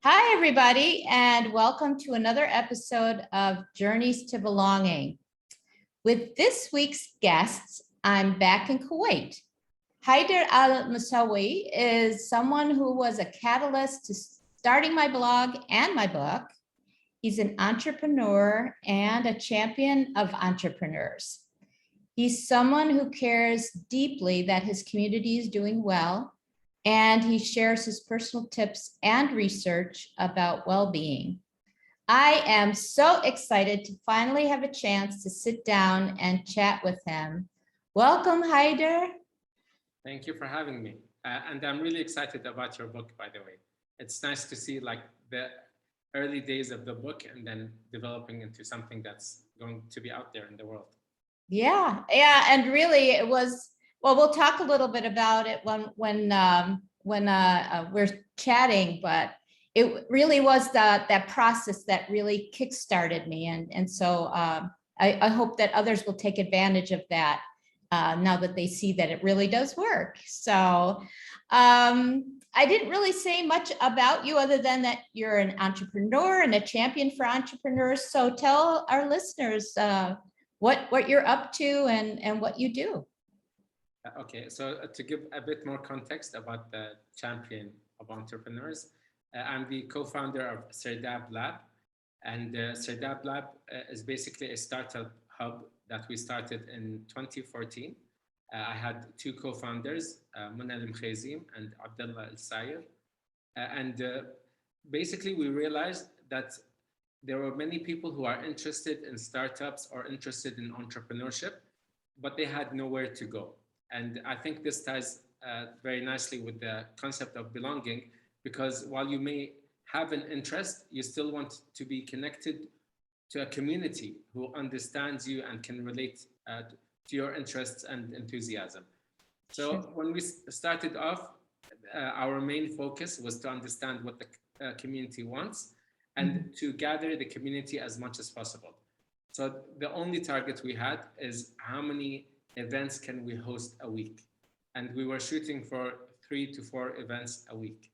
Hi, everybody, and welcome to another episode of Journeys to Belonging. With this week's guests, I'm back in Kuwait. Haider Al Mosawi is someone who was a catalyst to starting my blog and my book. He's an entrepreneur and a champion of entrepreneurs. He's someone who cares deeply that his community is doing well, and he shares his personal tips and research about well-being. I am so excited to finally have a chance to sit down and chat with him. Welcome, Haider. Thank you for having me. And I'm really excited about your book, by the way. It's nice to see like the early days of the book and then developing into something that's going to be out there in the world. Yeah, and really it was, well, we'll talk a little bit about it when we're chatting, but it really was that process that really kickstarted me. And so I hope that others will take advantage of that now that they see that it really does work. So I didn't really say much about you other than that you're an entrepreneur and a champion for entrepreneurs. So tell our listeners what you're up to and what you do. Okay, so to give a bit more context about the champion of entrepreneurs, I'm the co-founder of Sirdab Lab, and Sirdab Lab is basically a startup hub that we started in 2014. I had two co-founders, Mona Al Mkhazim and Abdullah Al Sayr, and basically we realized that there were many people who are interested in startups or interested in entrepreneurship, but they had nowhere to go. And I think this ties very nicely with the concept of belonging, because while you may have an interest, you still want to be connected to a community who understands you and can relate to your interests and enthusiasm. So when we started off, our main focus was to understand what the community wants and to gather the community as much as possible. So the only target we had is how many events can we host a week? And we were shooting for 3 to 4 events a week.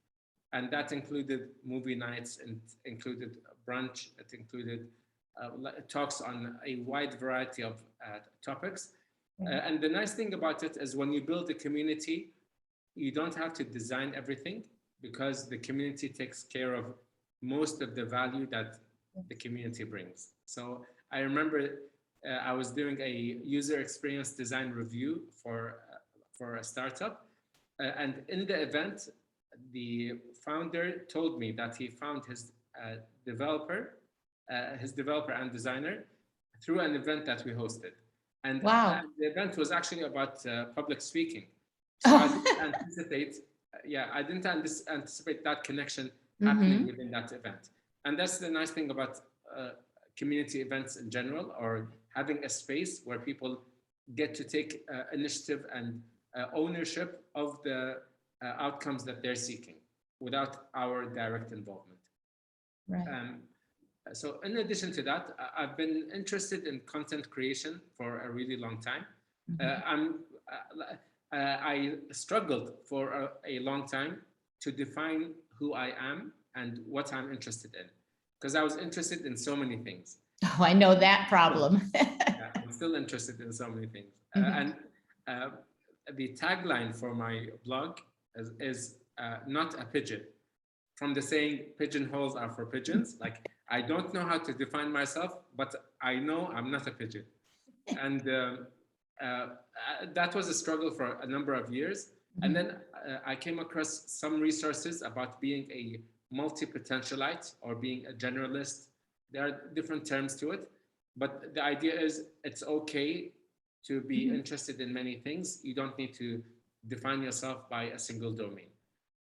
And that included movie nights, and included brunch, it included talks on a wide variety of topics. And the nice thing about it is when you build a community, you don't have to design everything, because the community takes care of most of the value that the community brings. So I remember I was doing a user experience design review for a startup. And in the event, the founder told me that he found his developer and designer through an event that we hosted. And wow. The event was actually about public speaking. So I didn't anticipate that connection happening within that event. And that's the nice thing about community events in general, or having a space where people get to take initiative and ownership of the outcomes that they're seeking without our direct involvement. Right. So in addition to that, I've been interested in content creation for a really long time. I struggled for a long time to define who I am and what I'm interested in, because I was interested in so many things. Oh, I know that problem. Yeah, I'm still interested in so many things. And the tagline for my blog is not a pigeon, from the saying, pigeonholes are for pigeons. Like, I don't know how to define myself, but I know I'm not a pigeon. And that was a struggle for a number of years. And then I came across some resources about being a multi-potentialite or being a generalist. There are different terms to it, but the idea is it's okay to be interested in many things. You don't need to define yourself by a single domain.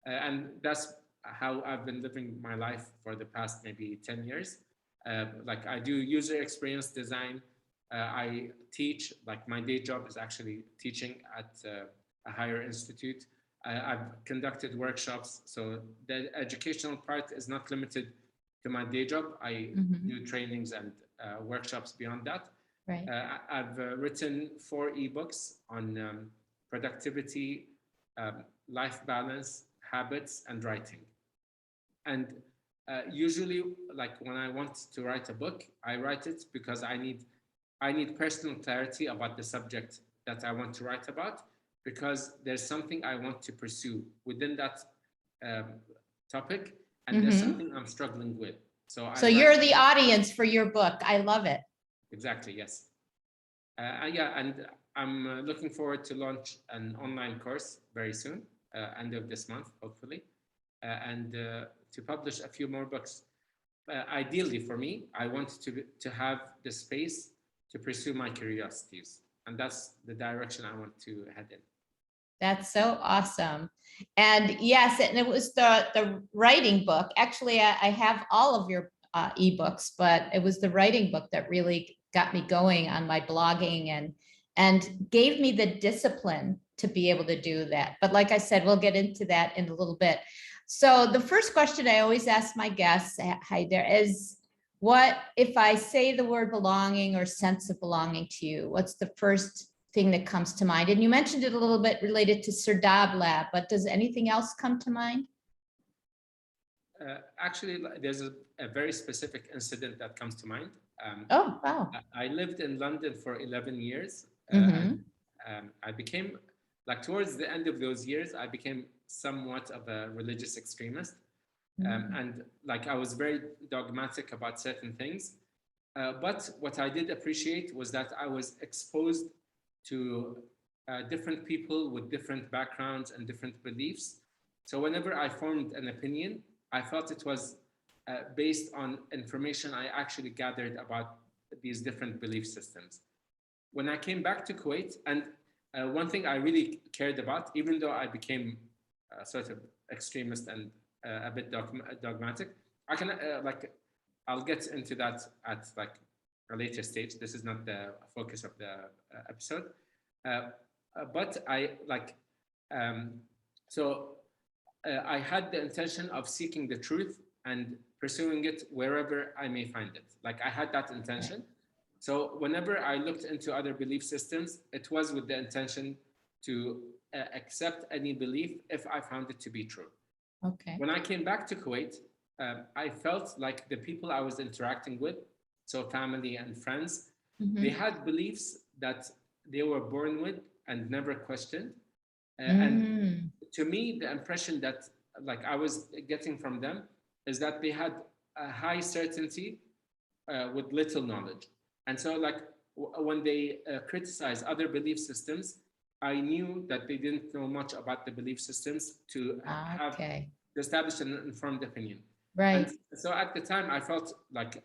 And that's how I've been living my life for the past maybe 10 years. Like, I do user experience design. I teach, like my day job is actually teaching at a higher institute. I've conducted workshops. So the educational part is not limited to my day job. I do trainings and workshops beyond that. Right. I've written 4 ebooks on productivity, life balance, habits, and writing. And usually, like when I want to write a book, I write it because I need personal clarity about the subject that I want to write about, because there's something I want to pursue within that um, topic, and there's something I'm struggling with. So I So you're the audience for your book. I love it. Exactly, yes. Yeah, and I'm looking forward to launch an online course very soon, end of this month, hopefully, and to publish a few more books. Ideally, for me, I want to have the space to pursue my curiosities, and that's the direction I want to head in. That's so awesome. And yes, and it was the writing book. Actually, I have all of your ebooks, but it was the writing book that really got me going on my blogging and gave me the discipline to be able to do that. But like I said, we'll get into that in a little bit. So the first question I always ask my guests, Haider, is what if I say the word belonging or sense of belonging to you? What's the first thing that comes to mind? And you mentioned it a little bit related to Sirdab Lab, but does anything else come to mind? Actually, there's a very specific incident that comes to mind. Oh, wow. I lived in London for 11 years. And I became, like towards the end of those years, I became somewhat of a religious extremist. And like I was very dogmatic about certain things. But what I did appreciate was that I was exposed to different people with different backgrounds and different beliefs. So whenever I formed an opinion, I felt it was based on information I actually gathered about these different belief systems. When I came back to Kuwait, and one thing I really cared about, even though I became sort of extremist and a bit dogmatic, I can I'll get into that at like a later stage. This is not the focus of the episode, but I like I had the intention of seeking the truth and pursuing it wherever I may find it. Like I had that intention. So whenever I looked into other belief systems, it was with the intention to accept any belief if I found it to be true. Okay. When I came back to Kuwait, I felt like the people I was interacting with, so family and friends, they had beliefs that they were born with and never questioned. And to me, the impression that like I was getting from them is that they had a high certainty with little knowledge. And so like when they criticize other belief systems, I knew that they didn't know much about the belief systems to have to establish an informed opinion. Right. And so at the time, I felt like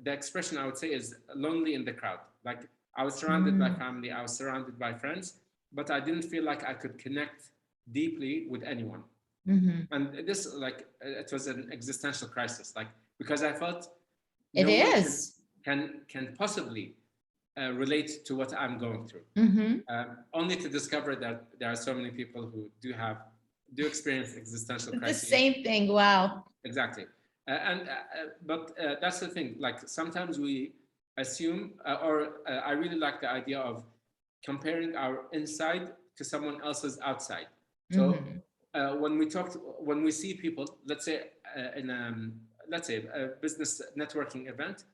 the expression I would say is lonely in the crowd. Like I was surrounded by family, I was surrounded by friends, but I didn't feel like I could connect deeply with anyone. And this, like, it was an existential crisis, like, because I felt it is can possibly relate to what I'm going through. Only to discover that there are so many people who do experience existential crises. The same thing. Wow. Exactly. But that's the thing. Like sometimes we assume, I really like the idea of comparing our inside to someone else's outside. So when we see people, let's say in a business networking event,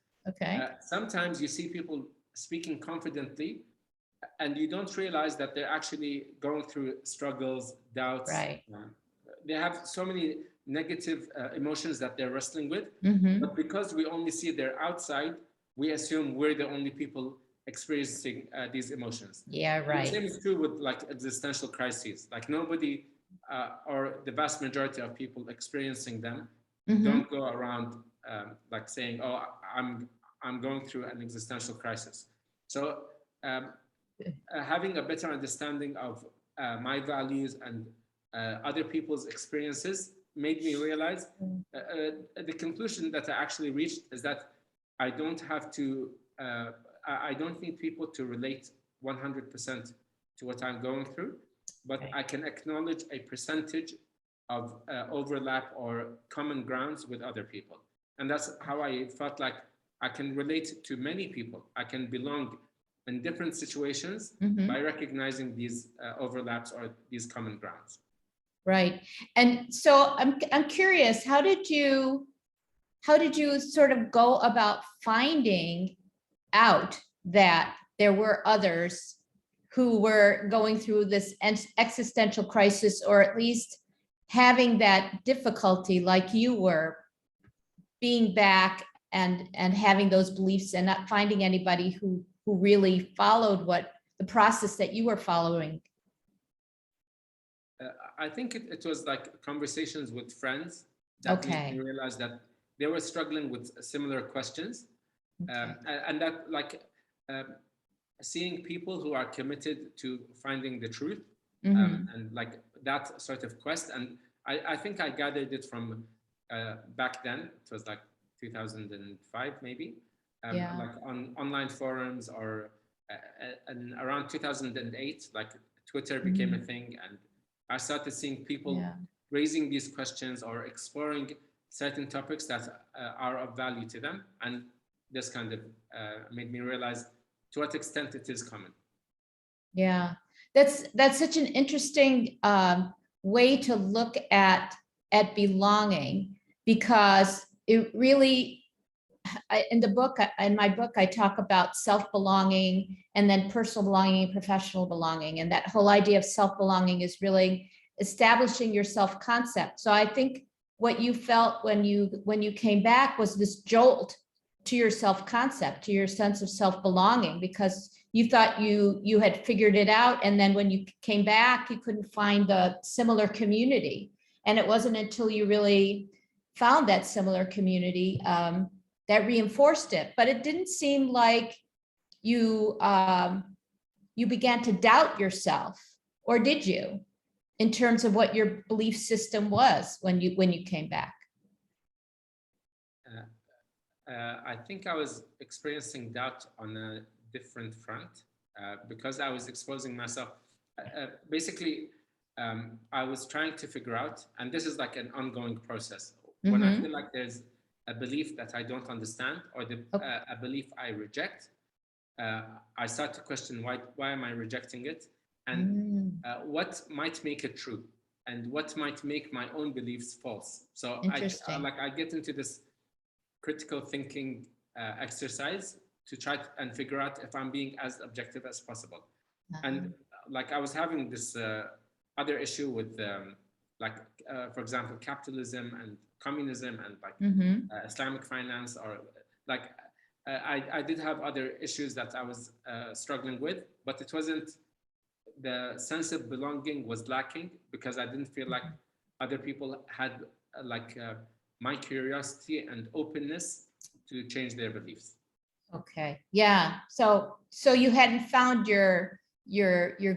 sometimes you see people speaking confidently, and you don't realize that they're actually going through struggles, doubts. Right. They have so many negative emotions that they're wrestling with, but because we only see their outside, we assume we're the only people experiencing these emotions. Yeah, right. And the same is true with like existential crises. Like nobody or the vast majority of people experiencing them don't go around like saying, "Oh, I'm going through an existential crisis." So having a better understanding of my values and other people's experiences made me realize the conclusion that I actually reached is that I don't have to, I don't need people to relate 100% to what I'm going through, but I can acknowledge a percentage of overlap or common grounds with other people. And that's how I felt like I can relate to many people. I can belong in different situations by recognizing these overlaps or these common grounds. Right. And so I'm curious, how did you how did you sort of go about finding out that there were others who were going through this existential crisis, or at least having that difficulty like you were, being back and having those beliefs and not finding anybody who really followed what the process that you were following? I think it was like conversations with friends that made me realize that they were struggling with similar questions. And that like seeing people who are committed to finding the truth, and like that sort of quest. And I think I gathered it from back then. It was like 2005 maybe, like on online forums, or and around 2008, like Twitter became a thing, and I started seeing people raising these questions or exploring certain topics that are of value to them. And this kind of made me realize to what extent it is common. Yeah, that's such an interesting way to look at belonging, because it really, in my book, I talk about self-belonging and then personal belonging and professional belonging. And that whole idea of self-belonging is really establishing your self-concept. So I think what you felt when you came back was this jolt to your self-concept, to your sense of self-belonging, because you thought you had figured it out. And then when you came back, you couldn't find the similar community. And it wasn't until you really found that similar community that reinforced it. But it didn't seem like you began to doubt yourself, or did you, in terms of what your belief system was when you came back? I think I was experiencing doubt on a different front because I was exposing myself. Basically, I was trying to figure out, and this is like an ongoing process. When I feel like there's a belief that I don't understand, or a belief I reject, I start to question why am I rejecting it, and what might make it true, and what might make my own beliefs false. So I get into this critical thinking exercise to try and figure out if I'm being as objective as possible. And like I was having this other issue with for example, capitalism and communism and like Islamic finance, or like I did have other issues that I was struggling with, but it wasn't, the sense of belonging was lacking because I didn't feel like other people had my curiosity and openness to change their beliefs. Okay. Yeah. So you hadn't found your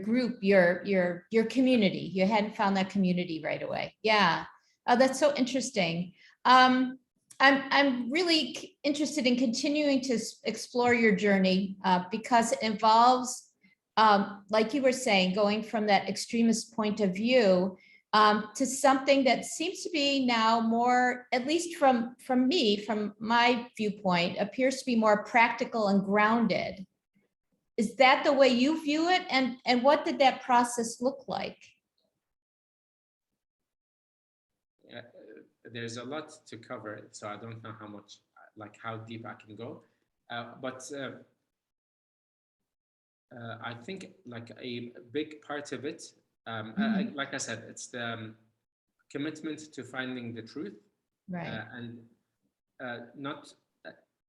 group, your community. You hadn't found that community right away. Yeah. Oh, that's so interesting. I'm really interested in continuing to explore your journey because it involves, like you were saying, going from that extremist point of view to something that seems to be now more, at least from my viewpoint, appears to be more practical and grounded. Is that the way you view it? And what did that process look like? There's a lot to cover, so I don't know how deep I can go. But I think like a big part of it, like I said, it's the commitment to finding the truth, right? And not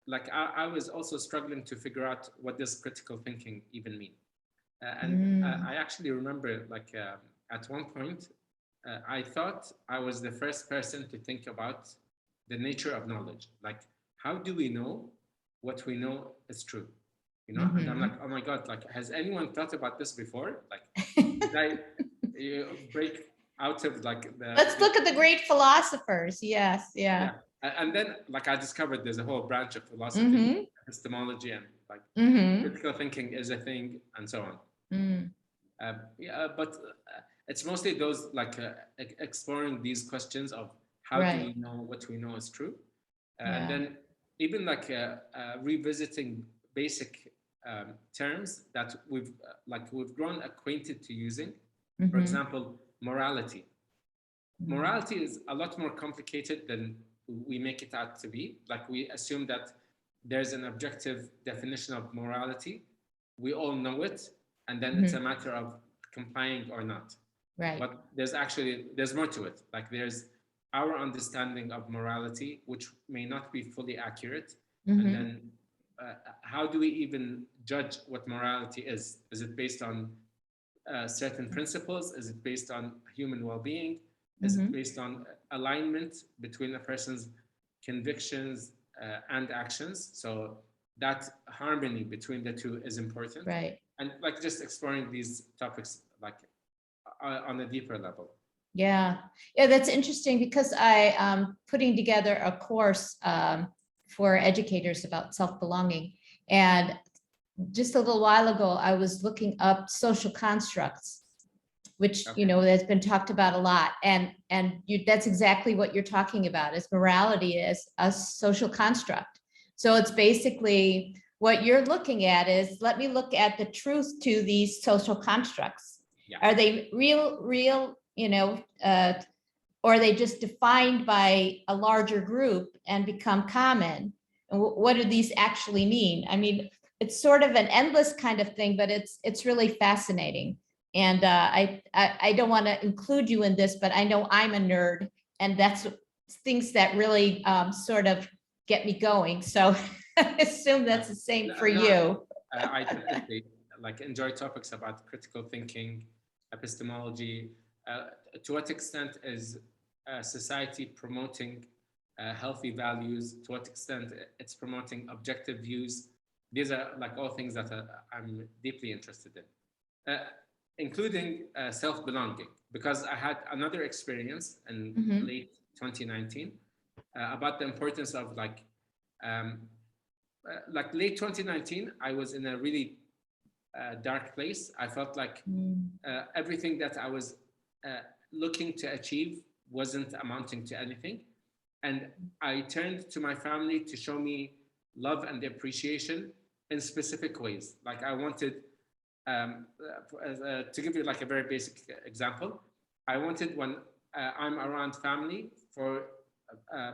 like I was also struggling to figure out what does critical thinking even mean, and I actually remember at one point I thought I was the first person to think about the nature of knowledge, like how do we know what we know is true? You know, and I'm like, oh my God, like, has anyone thought about this before? Like, did I break out of Let's look at the great philosophers. Yes. Yeah. And then like I discovered there's a whole branch of philosophy, epistemology, and like critical thinking is a thing, and so on. But it's mostly those exploring these questions of how do we know what we know is true, and then even revisiting basic terms that we've grown acquainted to using. For example, morality. Morality is a lot more complicated than we make it out to be. Like we assume that there's an objective definition of morality. We all know it, and then it's a matter of complying or not. Right. But there's more to it. Like there's our understanding of morality, which may not be fully accurate. And then how do we even judge what morality is? Is it based on certain principles? Is it based on human well-being? Is it based on alignment between a person's convictions and actions? So that harmony between the two is important. Right. And like just exploring these topics like on a deeper level. Yeah, that's interesting because I'm putting together a course for educators about self-belonging. And just a little while ago, I was looking up social constructs, which, Okay. you know, that's been talked about a lot. And that's exactly what you're talking about, is morality as a social construct. So it's basically what you're looking at is, let me look at the truth to these social constructs. Yeah. Are they real, you know, or are they just defined by a larger group and become common? And what do these actually mean? I mean, it's sort of an endless kind of thing, but it's really fascinating. And I don't want to include you in this, but I know I'm a nerd, and that's things that really sort of get me going. So I assume that's the same for you. I definitely like enjoy topics about critical thinking, epistemology. To what extent is society promoting healthy values? To what extent it's promoting objective views? These are like all things that I'm deeply interested in, including self-belonging, because I had another experience in late 2019 about the importance of like late 2019, I was in a really dark place. I felt like everything that I was looking to achieve wasn't amounting to anything. And I turned to my family to show me love and appreciation in specific ways. Like I wanted, to give you like a very basic example, I wanted when I'm around family for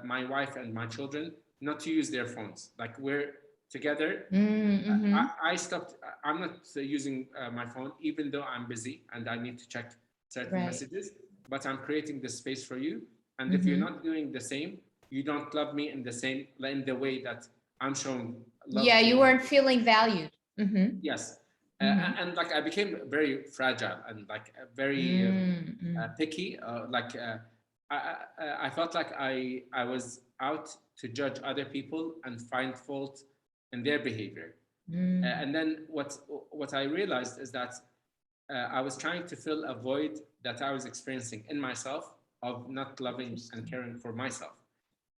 my wife and my children not to use their phones. Like we're together. I stopped, I'm not using my phone, even though I'm busy and I need to check certain messages, but I'm creating the space for you. And if you're not doing the same, you don't love me in the way that I'm showing love. Yeah, you weren't feeling valued. Yes. And like I became very fragile and like very picky. I felt like I was out to judge other people and find fault in their behavior. And then what I realized is that I was trying to fill a void that I was experiencing in myself of not loving and caring for myself.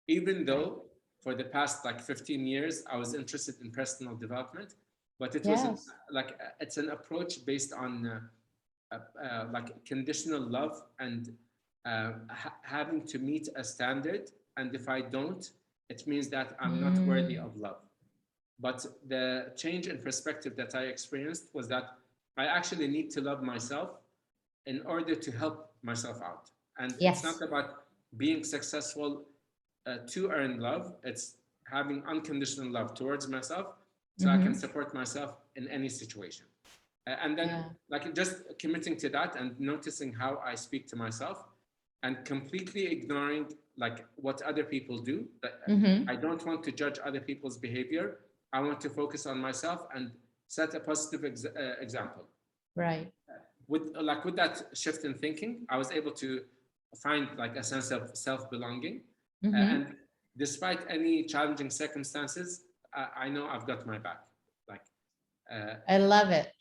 Even though for the past like 15 years, I was interested in personal development, but it wasn't like, it's an approach based on like conditional love and having to meet a standard. And if I don't, it means that I'm not worthy of love. But the change in perspective that I experienced was that I actually need to love myself in order to help myself out. And it's not about being successful to earn love. It's having unconditional love towards myself so I can support myself in any situation. And then like just committing to that and noticing how I speak to myself and completely ignoring like what other people do. I don't want to judge other people's behavior. I want to focus on myself and set a positive example. Right. With that shift in thinking, I was able to find like a sense of self-belonging. And despite any challenging circumstances, I know I've got my back. Like, I love it.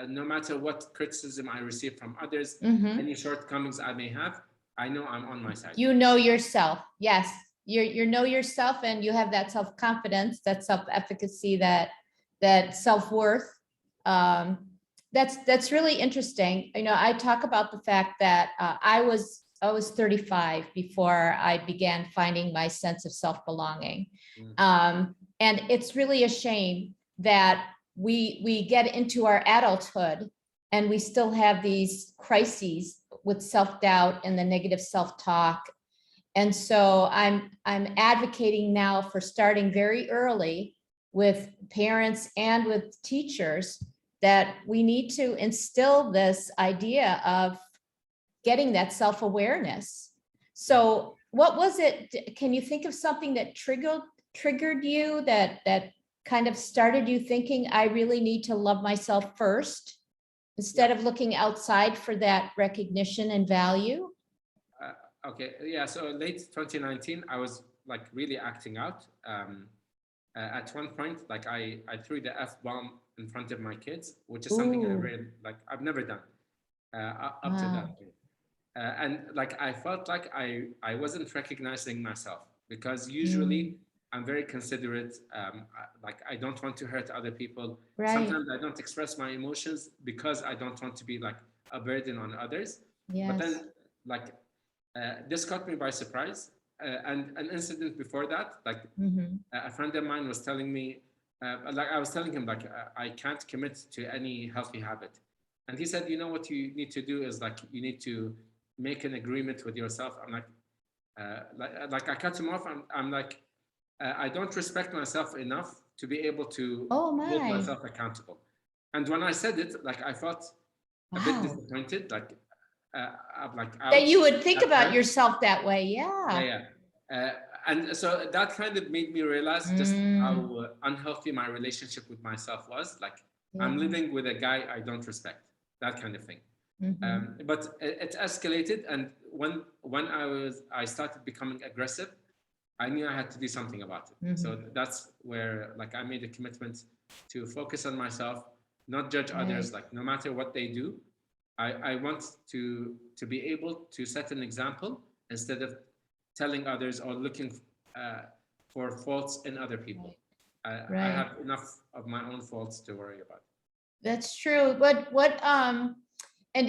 No matter what criticism I receive from others, any shortcomings I may have, I know I'm on my side. You know yourself. Yes. You know yourself, and you have that self-confidence, that self-efficacy, that self-worth. That's really interesting. You know, I talk about the fact that I was 35 before I began finding my sense of self-belonging. And it's really a shame that we get into our adulthood and we still have these crises with self-doubt and the negative self-talk. And so I'm advocating now for starting very early with parents and with teachers that we need to instill this idea of getting that self-awareness. So what was it? Can you think of something that triggered you that kind of started you thinking, I really need to love myself first instead of looking outside for that recognition and value? Okay, yeah, so late 2019, I was like really acting out. At one point, like I threw the F-bomb in front of my kids, which is something Ooh, I've never done up to that wow. point. And like I felt like I wasn't recognizing myself because usually I'm very considerate. Like I don't want to hurt other people. Right. Sometimes I don't express my emotions because I don't want to be like a burden on others. But Yes. then like this caught me by surprise. And an incident before that, like Mhm. a friend of mine was telling me, like I was telling him, like I can't commit to any healthy habit, and he said, you know what you need to do is like you need to make an agreement with yourself. I'm like I cut him off. I'm like, I don't respect myself enough to be able to Oh hold my, myself accountable. And when I said it, like I felt a bit wow. disappointed, I'm like, That you ouch, would think that about hurt. yourself that way. Yeah, Yeah. yeah. And so that kind of made me realize just Mm, how unhealthy my relationship with myself was. Like I'm yeah. living with a guy I don't respect, that kind of thing. Mhm. But it escalated, and when I started becoming aggressive, I knew I had to do something about it. So Mhm. that's where like I made a commitment to focus on myself, not judge others. Right. Like no matter what they do, I want to be able to set an example instead of telling others or looking uh, for faults in other people. Right. I Right. have enough of my own faults to worry about. That's true. And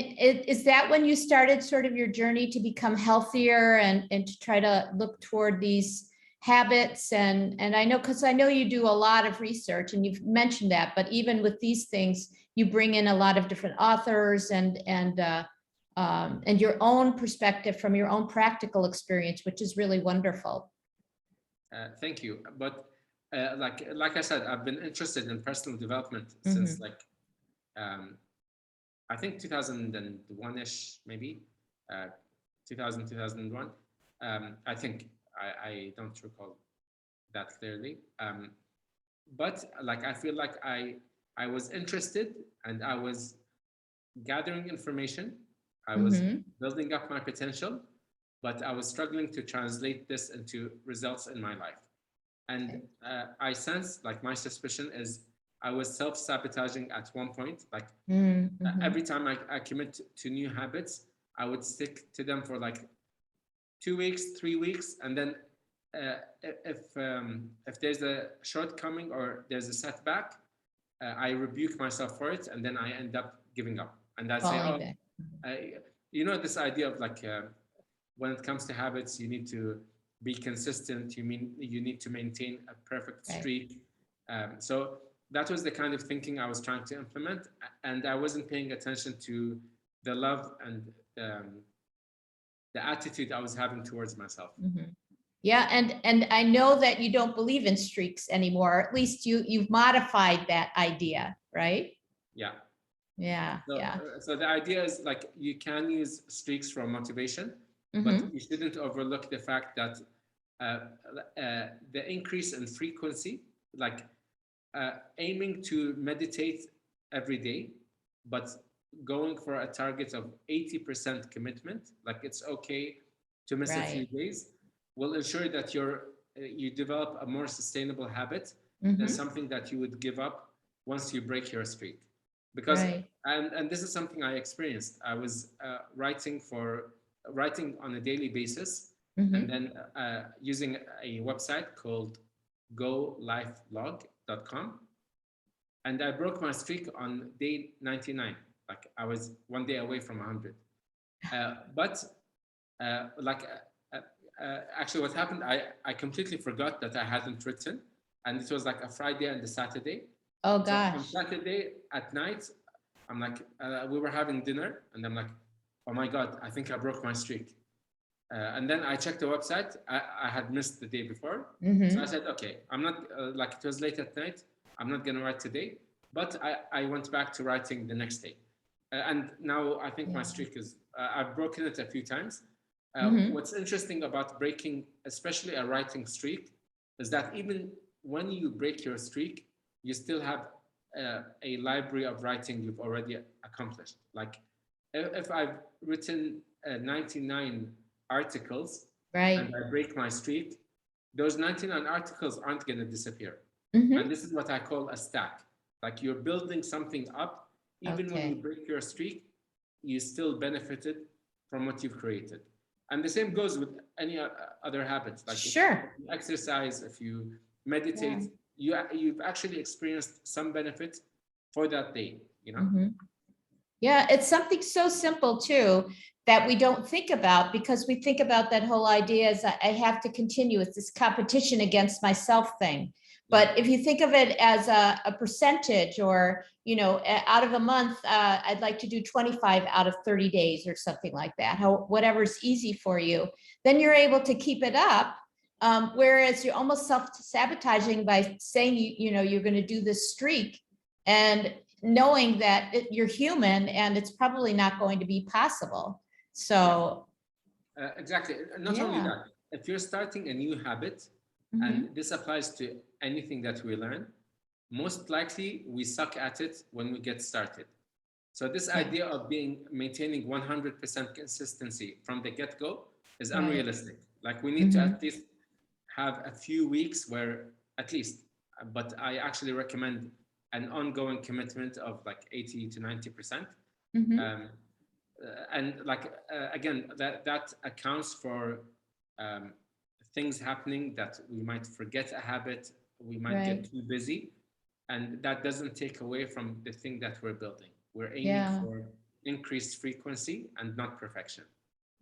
is that when you started sort of your journey to become healthier and to try to look toward these habits? And I know, because I know you do a lot of research and you've mentioned that, but even with these things, you bring in a lot of different authors and your own perspective from your own practical experience, which is really wonderful. Thank you. But like I said, I've been interested in personal development since Mhm. like um, I think 2001-ish, maybe 2001. I think I don't recall that clearly. But like I feel like I was interested and I was gathering information. I was Mhm. building up my potential, but I was struggling to translate this into results in my life. And Okay. I sense like my suspicion is I was self-sabotaging at one point. Like Mhm. every time I commit to new habits, I would stick to them for like 2 weeks, 3 weeks, and then if there's a shortcoming or there's a setback, I rebuke myself for it, and then I end up giving up. And I say, Falling oh, back. I, you know, this idea of like when it comes to habits, you need to be consistent. You need to maintain a perfect Right. streak. So that was the kind of thinking I was trying to implement, and I wasn't paying attention to the love and the attitude I was having towards myself. Mhm. Yeah, and I know that you don't believe in streaks anymore. At least you've modified that idea, right? Yeah. Yeah, yeah. So the idea is like you can use streaks for motivation, but Hmm. you shouldn't overlook the fact that the increase in frequency, like aiming to meditate every day, but going for a target of 80% commitment, like it's okay to miss a few Right. days, will ensure that you develop a more sustainable habit than Hmm. something that you would give up once you break your streak. Because Right. and this is something I experienced. I was writing on a daily basis, and Hmm. then using a website called golifelog.com, and I broke my streak on day 99. Like I was one day away from 100. But like actually, what happened? I completely forgot that I hadn't written, and it was like a Friday and a Saturday. Oh So on gosh. Saturday at night, I'm like, we were having dinner, and I'm like, oh my god, I think I broke my streak. And then I checked the website. I had missed the day before. So I said, okay, I'm not, like it was late at night. I'm not going to write today. But I went back to writing the next day. And now I think my streak is, I've broken it a few times. What's interesting about breaking, especially a writing streak, is that even when you break your streak, you still have a library of writing you've already accomplished. Like if I've written 99 articles and I break my streak, those 99 articles aren't going to disappear. And this is what I call a stack. Like you're building something up. Even when you break your streak, you still benefited from what you've created. And the same goes with any other habits. Like if you exercise, if you meditate, you've actually experienced some benefit for that day, you know? Yeah, it's something so simple too that we don't think about, because we think about that whole idea as I have to continue. It's this competition against myself thing. But if you think of it as a percentage, or, you know, out of a month, I'd like to do 25 out of 30 days or something like that, whatever's easy for you, then you're able to keep it up. Whereas you're almost self-sabotaging by saying, you know, you're going to do this streak and knowing that you're human and it's probably not going to be possible. So exactly. Not only that, if you're starting a new habit, and this applies to anything that we learn, most likely we suck at it when we get started. So this idea of maintaining 100% consistency from the get-go is unrealistic. Like we need to at least have a few weeks where at least, but I actually recommend an ongoing commitment of like 80 to 90%. And like, again, that accounts for things happening that we might forget a habit, we might get too busy, and that doesn't take away from the thing that we're building. We're aiming for increased frequency and not perfection.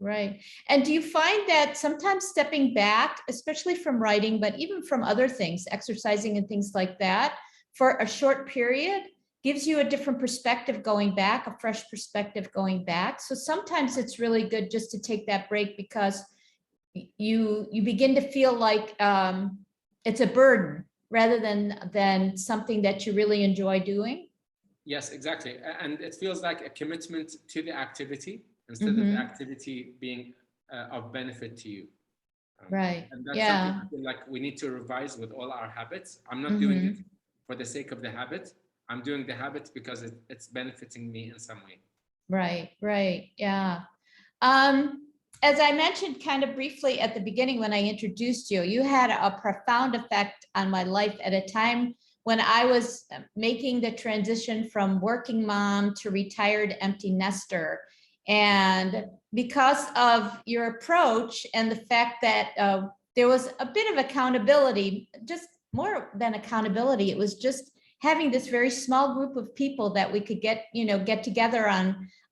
Right. And do you find that sometimes stepping back, especially from writing, but even from other things, exercising and things like that, for a short period gives you a different perspective going back, a fresh perspective going back? So sometimes it's really good just to take that break, because you begin to feel like it's a burden rather than something that you really enjoy doing. Yes, exactly. And it feels like a commitment to the activity instead of the activity being of benefit to you. Right. And that's something I feel like we need to revise with all our habits. I'm not doing it for the sake of the habit. I'm doing the habit because it's benefiting me in some way. Right, right. Yeah. As I mentioned kind of briefly at the beginning when I introduced you, you had a profound effect on my life at a time when I was making the transition from working mom to retired empty nester. And because of your approach and the fact that there was a bit of accountability, just more than accountability, it was just having this very small group of people that we could get together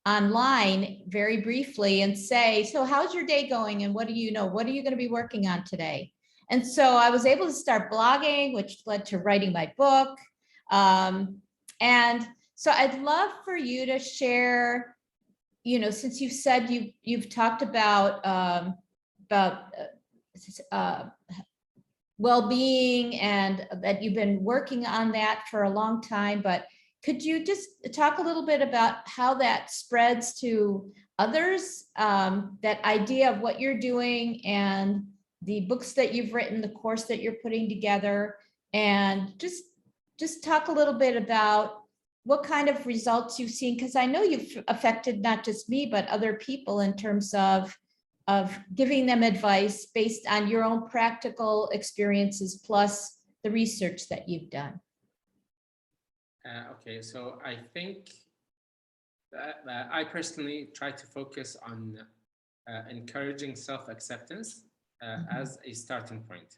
online very briefly and say, so how's your day going? And what are you going to be working on today? And so I was able to start blogging, which led to writing my book. And so I'd love for you to share, since you've said you've talked about well-being and that you've been working on that for a long time, but could you just talk a little bit about how that spreads to others, that idea of what you're doing and the books that you've written, the course that you're putting together, and just talk a little bit about what kind of results you've seen, because I know you've affected not just me, but other people in terms of giving them advice based on your own practical experiences, plus the research that you've done. Okay, so I think I personally try to focus on encouraging self-acceptance as a starting point.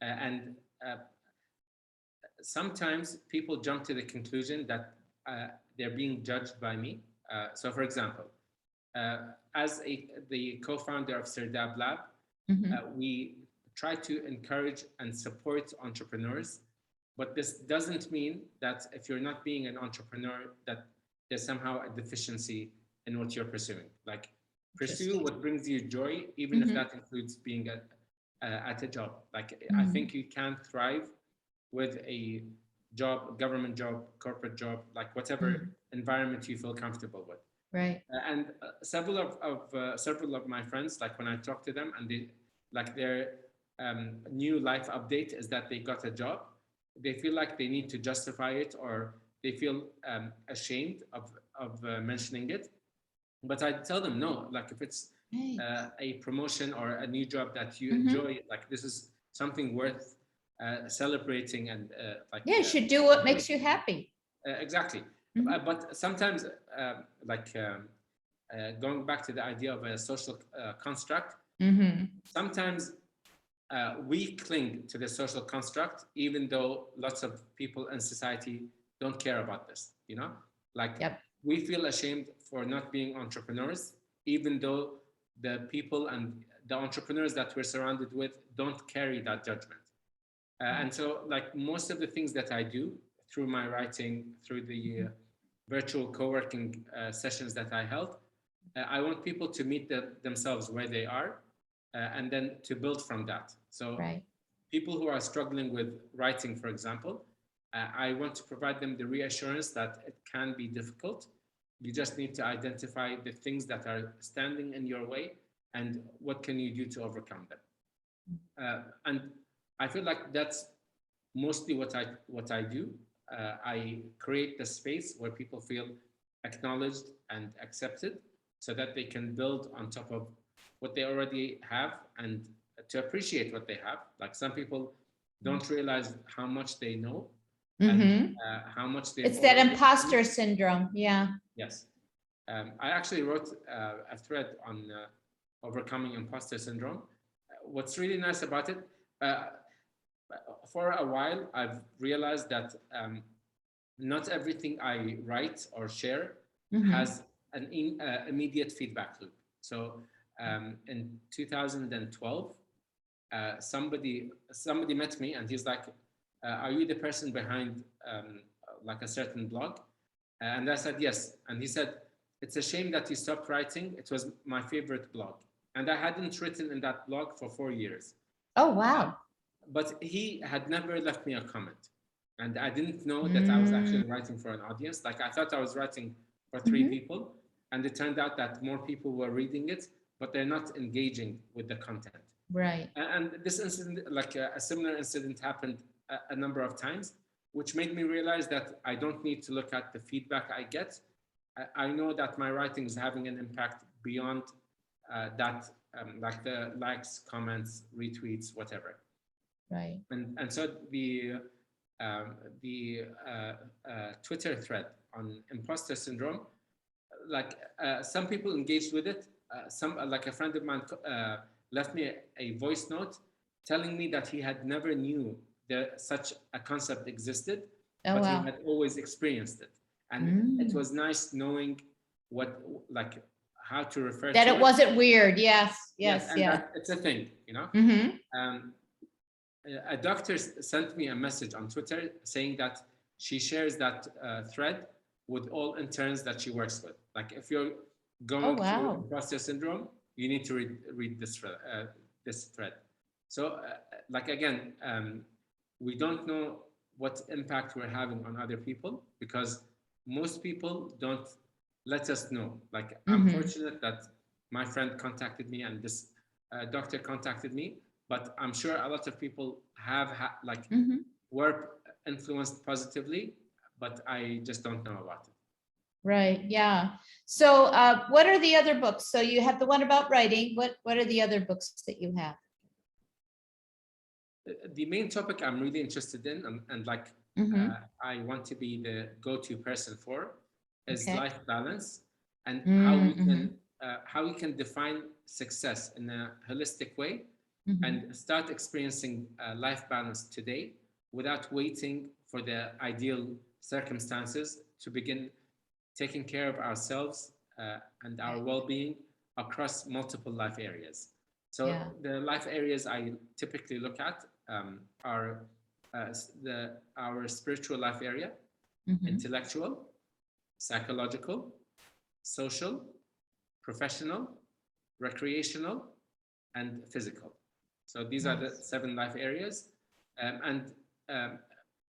And sometimes people jump to the conclusion that they're being judged by me. So for example, as the co-founder of Sirdab Lab, we try to encourage and support entrepreneurs. But this doesn't mean that if you're not being an entrepreneur, that there's somehow a deficiency in what you're pursuing. Like pursue what brings you joy, even if that includes being at a job. Like I think you can thrive with a job, government job, corporate job, like whatever environment you feel comfortable with. Right. And several of my friends, like when I talk to them, and they like their new life update is that they got a job, they feel like they need to justify it, or they feel ashamed of mentioning it. But I tell them no, like if it's a promotion or a new job that you enjoy, like this is something worth celebrating, and like you should do what makes you happy. Exactly. But sometimes going back to the idea of a social construct, sometimes we cling to the social construct, even though lots of people in society don't care about this, you know, like we feel ashamed for not being entrepreneurs, even though the people and the entrepreneurs that we're surrounded with don't carry that judgment. And so like most of the things that I do through my writing, through the virtual co-working sessions that I held, I want people to meet themselves where they are, and then to build from that. So people who are struggling with writing, for example, I want to provide them the reassurance that it can be difficult. You just need to identify the things that are standing in your way and what can you do to overcome them. And I feel like that's mostly what I do. I create the space where people feel acknowledged and accepted, so that they can build on top of what they already have and to appreciate what they have. Like some people don't realize how much they know and how much they. It's that imposter syndrome. Yeah. Yes. I actually wrote a thread on overcoming imposter syndrome. What's really nice about it, for a while, I've realized that not everything I write or share has an immediate feedback loop. So in 2012, somebody met me and he's like, are you the person behind like a certain blog? And I said, yes. And he said, it's a shame that you stopped writing. It was my favorite blog. And I hadn't written in that blog for 4 years. Oh, wow. But he had never left me a comment. And I didn't know that I was actually writing for an audience. Like I thought I was writing for 3 people. And it turned out that more people were reading it, but they're not engaging with the content. Right. And this incident, like a similar incident happened a number of times, which made me realize that I don't need to look at the feedback I get. I know that my writing is having an impact beyond that, like the likes, comments, retweets, whatever. Right. And so the Twitter thread on imposter syndrome, like some people engaged with it. Like a friend of mine left me a voice note telling me that he had never knew that such a concept existed, but he had always experienced it. And it was nice knowing how to refer to it. That it wasn't weird. Yes. That it's a thing, you know. A doctor sent me a message on Twitter saying that she shares that thread with all interns that she works with. Like if you're going through imposter syndrome, you need to read this thread. So like again, we don't know what impact we're having on other people because most people don't let us know. Like I'm fortunate that my friend contacted me and this doctor contacted me, but I'm sure a lot of people have were influenced positively, but I just don't know about it. Right. Yeah. So what are the other books? So you have the one about writing. What are the other books that you have? The main topic I'm really interested in and I want to be the go-to person for is life balance and how we can define success in a holistic way and start experiencing life balance today without waiting for the ideal circumstances to begin taking care of ourselves and our well-being across multiple life areas. So the life areas I typically look at are our spiritual life area, intellectual, psychological, social, professional, recreational, and physical. So these are the 7 life areas.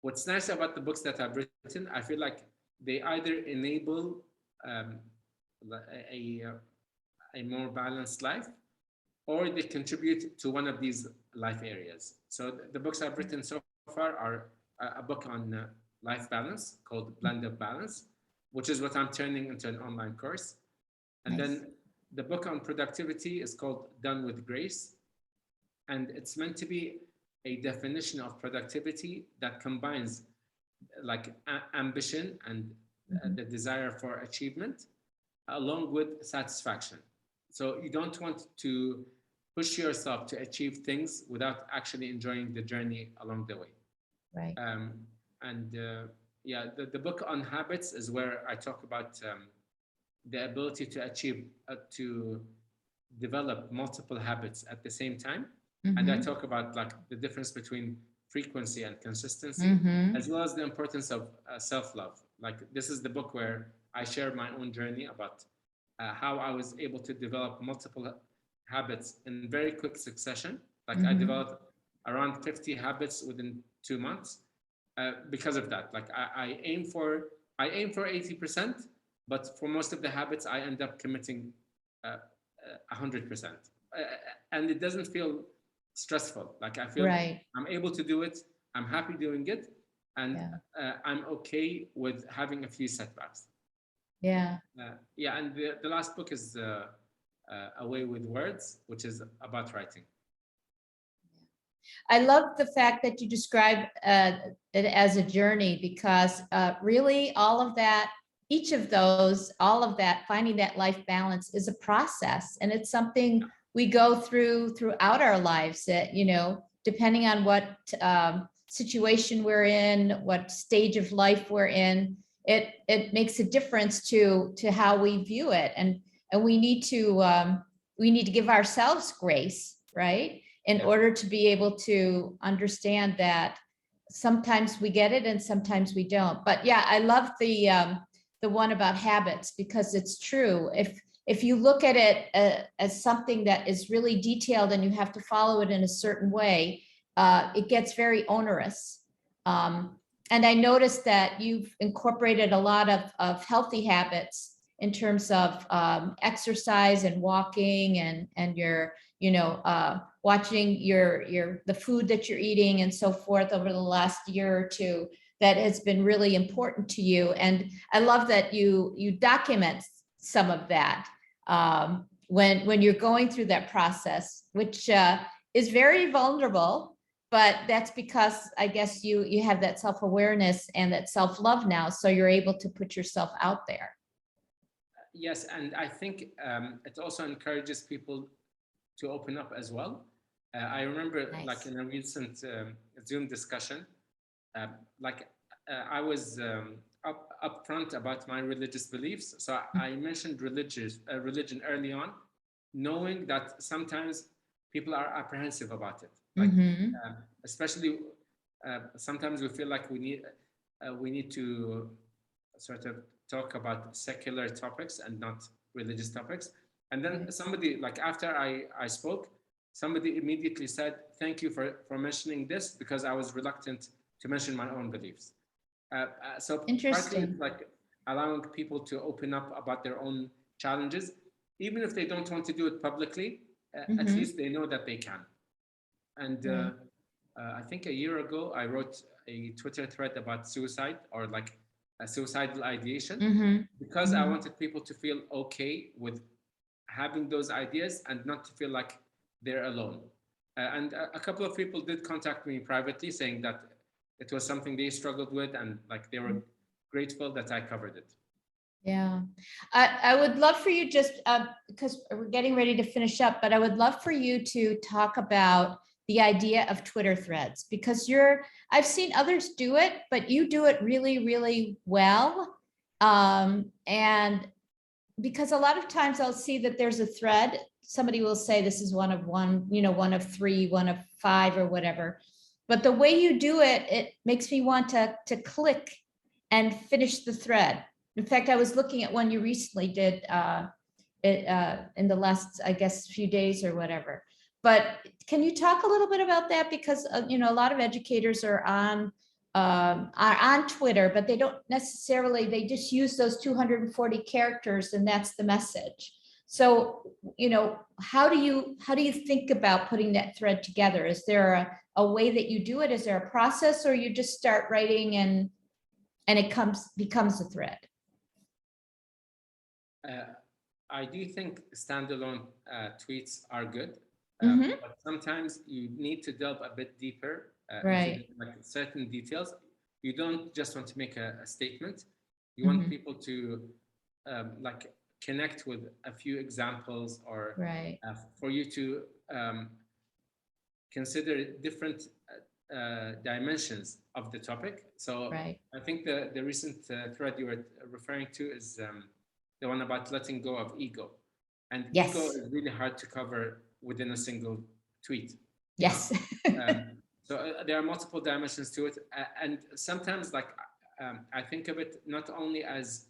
What's nice about the books that I've written, I feel like they either enable a more balanced life, or they contribute to one of these life areas. So the books I've written so far are a book on life balance called Blend of Balance, which is what I'm turning into an online course. And then the book on productivity is called Done with Grace. And it's meant to be a definition of productivity that combines like ambition and the desire for achievement along with satisfaction. So you don't want to push yourself to achieve things without actually enjoying the journey along the way. Right. The book on habits is where I talk about the ability to achieve, to develop multiple habits at the same time. And I talk about like the difference between frequency and consistency, as well as the importance of self-love. Like this is the book where I share my own journey about how I was able to develop multiple habits in very quick succession. Like I developed around 50 habits within 2 months because of that. Like I aim for 80%, but for most of the habits, I end up committing 100%. And it doesn't feel stressful. Like I feel I'm able to do it. I'm happy doing it. And I'm okay with having a few setbacks. And the last book is A Way with Words, which is about writing. I love the fact that you describe it as a journey, because really all of that, each of those, all of that, finding that life balance is a process, and it's something we go throughout our lives that, you know, depending on what situation we're in, what stage of life we're in, it makes a difference to how we view it. And we need to give ourselves grace, right? In order to be able to understand that sometimes we get it and sometimes we don't. But yeah, I love the one about habits, because it's true. If you look at it as something that is really detailed and you have to follow it in a certain way, it gets very onerous. And I noticed that you've incorporated a lot of healthy habits in terms of exercise and walking and your, you know, watching the food that you're eating and so forth over the last year or two. That has been really important to you. And I love that you document some of that when you're going through that process, which is very vulnerable, but that's because I guess you have that self-awareness and that self-love now, so you're able to put yourself out there. Yes, and I think it also encourages people to open up as well. I remember like in a recent Zoom discussion, I was upfront about my religious beliefs. So I mentioned religion early on, knowing that sometimes people are apprehensive about it. Like, especially sometimes we feel like we need to sort of talk about secular topics and not religious topics. And then somebody, like after I spoke, somebody immediately said, "Thank you for mentioning this, because I was reluctant to mention my own beliefs." So partly it's like allowing people to open up about their own challenges, even if they don't want to do it publicly, at least they know that they can. And I think a year ago, I wrote a Twitter thread about suicide, or like a suicidal ideation, because I wanted people to feel okay with having those ideas and not to feel like they're alone. And a couple of people did contact me privately saying that it was something they struggled with, and like they were grateful that I covered it. Yeah, I would love for you, just because we're getting ready to finish up, but I would love for you to talk about the idea of Twitter threads, because I've seen others do it, but you do it really, really well. And because a lot of times I'll see that there's a thread, somebody will say this is one of 3, 1 of 5 or whatever. But the way you do it, it makes me want to click and finish the thread. In fact, I was looking at one you recently did in the last, I guess, few days or whatever. But can you talk a little bit about that? Because, you know, a lot of educators are on Twitter, but they don't necessarily, they just use those 240 characters and that's the message. So, you know, how do you think about putting that thread together? Is there a way that you do it? Is there a process, or you just start writing and it becomes a thread? I do think standalone tweets are good, Mhm. but sometimes you need to delve a bit deeper Right. into like certain details. You don't just want to make a statement. You want Mhm. people to like connect with a few examples, or Right. for you to consider different dimensions of the topic. So Right. I think the recent thread you were referring to is the one about letting go of ego. And ego Yes. is really hard to cover within a single tweet. Yes. So there are multiple dimensions to it. And sometimes like I think of it not only as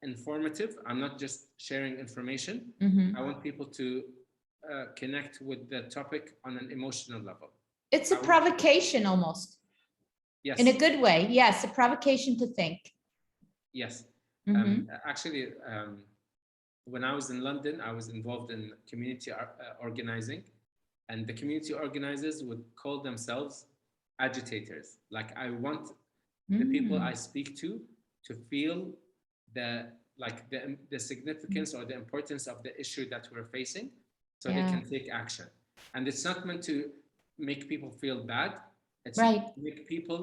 informative. I'm not just sharing information. Mhm. I want people to connect with the topic on an emotional level. It's a provocation almost. Yes. In a good way. Yes, a provocation to think. Yes. Mhm. Actually, when I was in London, I was involved in community organizing, and the community organizers would call themselves agitators. Like, I want the people I speak to feel the significance or the importance of the issue that we're facing, so they can take action. And it's not meant to make people feel bad. It's Right. to make people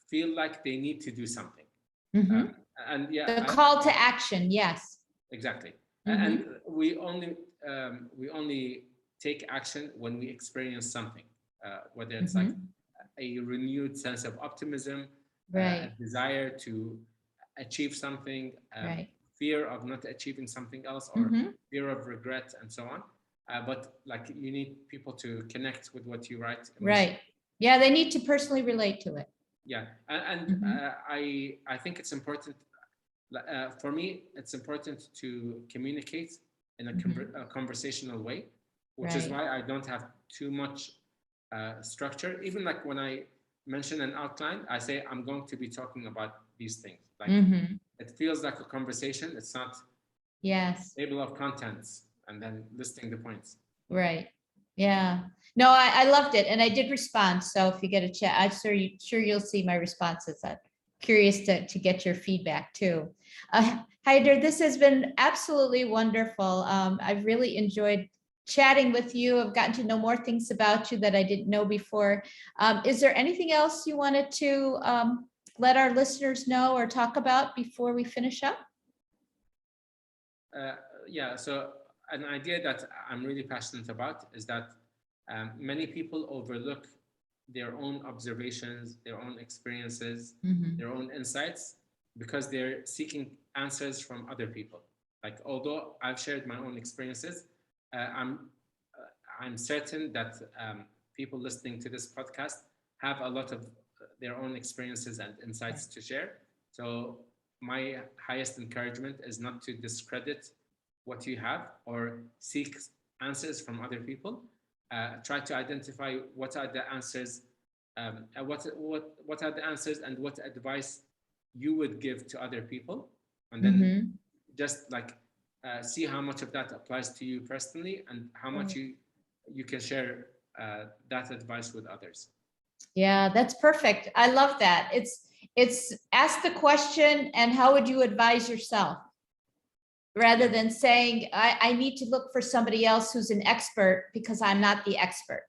feel like they need to do something. Mhm. And yeah, The call to action. Yes. exactly. And we only take action when we experience something, whether it's like a renewed sense of optimism, Right. a desire to achieve something, Right. fear of not achieving something else, or fear of regret, and so on. But like, you need people to connect with what you write emotionally. Right. Yeah, they need to personally relate to it. Yeah, and I think it's important. For me, it's important to communicate in a conversational way, which is why I don't have too much structure. Even like when I mention an outline, I say I'm going to be talking about these things. Like, it feels like a conversation. It's not table of contents and then listing the points. Right. Yeah. No, I loved it, and I did respond. So if you get a chat, I'm sure you'll see my responses. I'm curious to get your feedback too. Haider, this has been absolutely wonderful. I've really enjoyed chatting with you. I've gotten to know more things about you that I didn't know before. Is there anything else you wanted to let our listeners know or talk about before we finish up? Yeah, so an idea that I'm really passionate about is that many people overlook their own observations, their own experiences, their own insights, because they're seeking answers from other people. Like, although I've shared my own experiences, I'm certain that people listening to this podcast have a lot of their own experiences and insights to share. So my highest encouragement is not to discredit what you have or seek answers from other people. Try to identify what are the answers, what are the answers, and what advice you would give to other people, and then just like see how much of that applies to you personally, and how much you can share that advice with others. Yeah, that's perfect. I love that. It's ask the question and how would you advise yourself? Rather than saying, I need to look for somebody else who's an expert because I'm not the expert,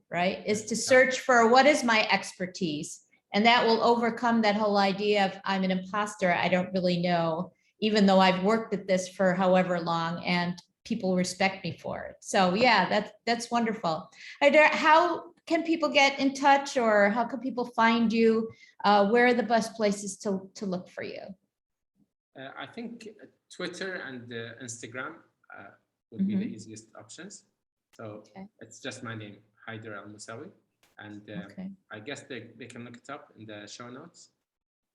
right? Is to search for what is my expertise. And that will overcome that whole idea of I'm an imposter. I don't really know, even though I've worked at this for however long and people respect me for it. So yeah, that's wonderful. How can people get in touch, or how can people find you? Where are the best places to look for you? I think Twitter and Instagram would be the easiest options. So it's just my name, Haider Al Mosawi. And I guess they can look it up in the show notes.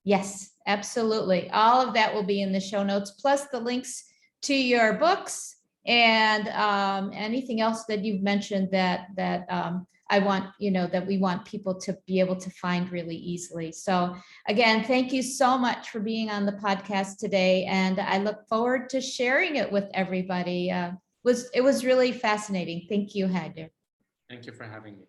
Yes, absolutely. All of that will be in the show notes, plus the links to your books and anything else that you've mentioned that I want, that we want people to be able to find really easily. So again, thank you so much for being on the podcast today. And I look forward to sharing it with everybody. It was really fascinating. Thank you, Haider. Thank you for having me.